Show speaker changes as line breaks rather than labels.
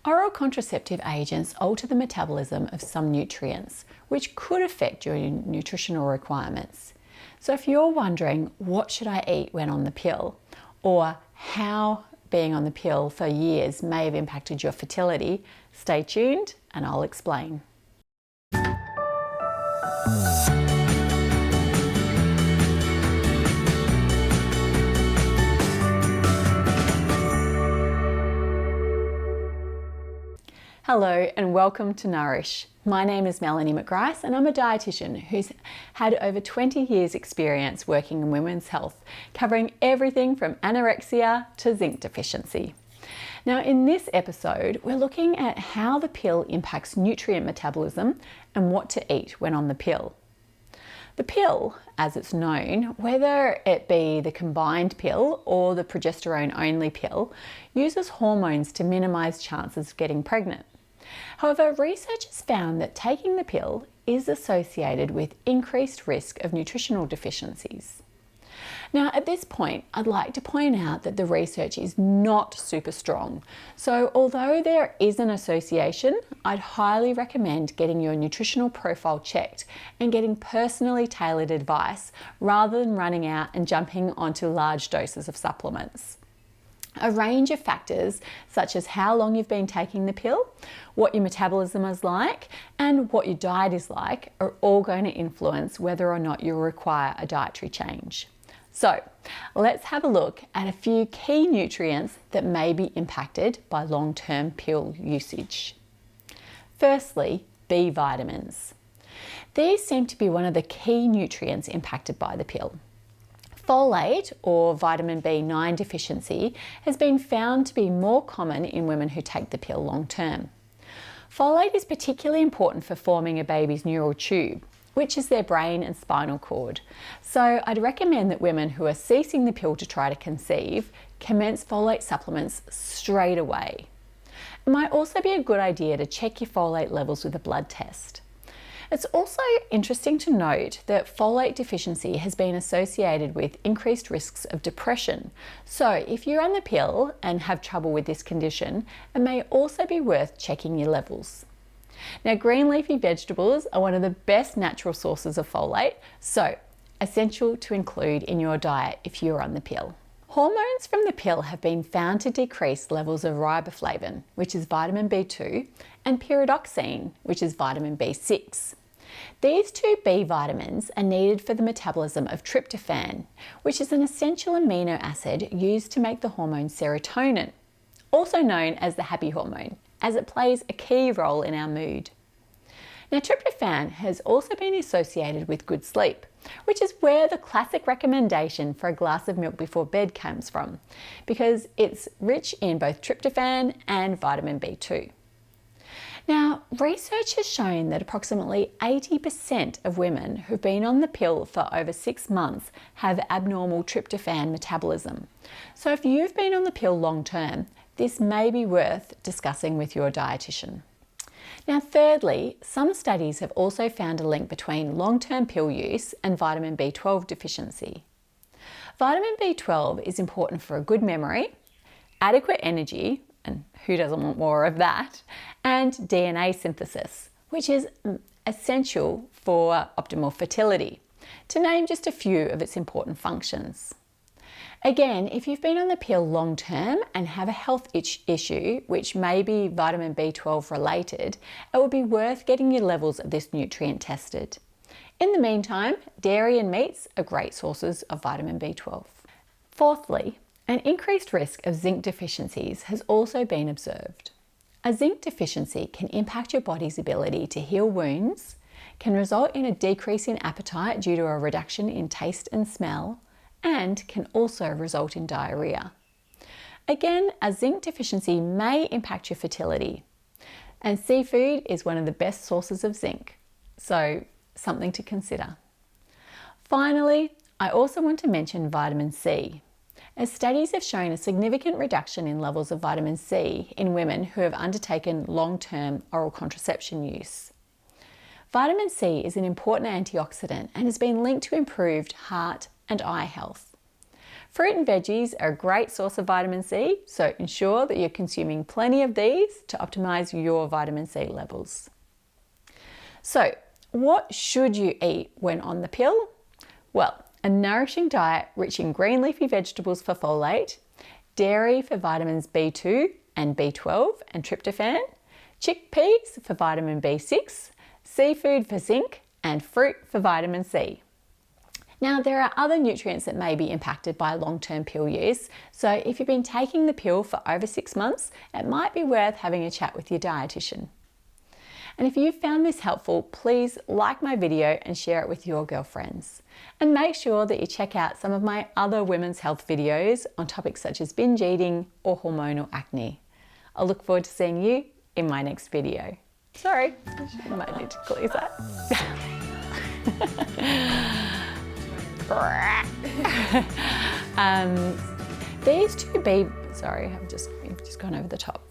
Oral contraceptive agents alter the metabolism of some nutrients, which could affect your nutritional requirements. So if you're wondering, what should I eat when on the pill? Or how being on the pill for years may have impacted your fertility, stay tuned and I'll explain. Hello and welcome to Nourish. My name is Melanie McGrice and I'm a dietitian who's had over 20 years experience working in women's health, covering everything from anorexia to zinc deficiency. Now in this episode, we're looking at how the pill impacts nutrient metabolism and what to eat when on the pill. The pill, as it's known, whether it be the combined pill or the progesterone-only pill, uses hormones to minimise chances of getting pregnant. However, research has found that taking the pill is associated with increased risk of nutritional deficiencies. Now, at this point, I'd like to point out that the research is not super strong. So although there is an association, I'd highly recommend getting your nutritional profile checked and getting personally tailored advice rather than running out and jumping onto large doses of supplements. A range of factors, such as how long you've been taking the pill, what your metabolism is like, and what your diet is like, are all going to influence whether or not you'll require a dietary change. So let's have a look at a few key nutrients that may be impacted by long-term pill usage. Firstly, B vitamins. These seem to be one of the key nutrients impacted by the pill. Folate, or vitamin B9 deficiency, has been found to be more common in women who take the pill long term. Folate is particularly important for forming a baby's neural tube, which is their brain and spinal cord. So I'd recommend that women who are ceasing the pill to try to conceive commence folate supplements straight away. It might also be a good idea to check your folate levels with a blood test. It's also interesting to note that folate deficiency has been associated with increased risks of depression. So if you're on the pill and have trouble with this condition, it may also be worth checking your levels. Now, green leafy vegetables are one of the best natural sources of folate, so essential to include in your diet if you're on the pill. Hormones from the pill have been found to decrease levels of riboflavin, which is vitamin B2, and pyridoxine, which is vitamin B6. These two B vitamins are needed for the metabolism of tryptophan, which is an essential amino acid used to make the hormone serotonin, also known as the happy hormone, as it plays a key role in our mood. Now, tryptophan has also been associated with good sleep, which is where the classic recommendation for a glass of milk before bed comes from, because it's rich in both tryptophan and vitamin B2. Now, research has shown that approximately 80% of women who've been on the pill for over 6 months have abnormal tryptophan metabolism. So if you've been on the pill long term, this may be worth discussing with your dietitian. Now, thirdly, some studies have also found a link between long-term pill use and vitamin B12 deficiency. Vitamin B12 is important for a good memory, adequate energy, and who doesn't want more of that, and DNA synthesis, which is essential for optimal fertility, to name just a few of its important functions. Again, if you've been on the pill long term and have a health issue, which may be vitamin B12 related, it would be worth getting your levels of this nutrient tested. In the meantime, dairy and meats are great sources of vitamin B12. Fourthly, an increased risk of zinc deficiencies has also been observed. A zinc deficiency can impact your body's ability to heal wounds, can result in a decrease in appetite due to a reduction in taste and smell, and can also result in diarrhea. Again, a zinc deficiency may impact your fertility, and seafood is one of the best sources of zinc, so something to consider. Finally, I also want to mention vitamin C, as studies have shown a significant reduction in levels of vitamin C in women who have undertaken long-term oral contraception use. Vitamin C is an important antioxidant and has been linked to improved heart and eye health. Fruit and veggies are a great source of vitamin C, so ensure that you're consuming plenty of these to optimize your vitamin C levels. So, what should you eat when on the pill? Well, a nourishing diet rich in green leafy vegetables for folate, dairy for vitamins B2 and B12 and tryptophan, chickpeas for vitamin B6, seafood for zinc, and fruit for vitamin C. Now, there are other nutrients that may be impacted by long-term pill use, so if you've been taking the pill for over 6 months, it might be worth having a chat with your dietitian. And if you found this helpful, please like my video and share it with your girlfriends. And make sure that you check out some of my other women's health videos on topics such as binge eating or hormonal acne. I look forward to seeing you in my next video. Sorry, I might need to close that. These two sorry, I've just gone over the top.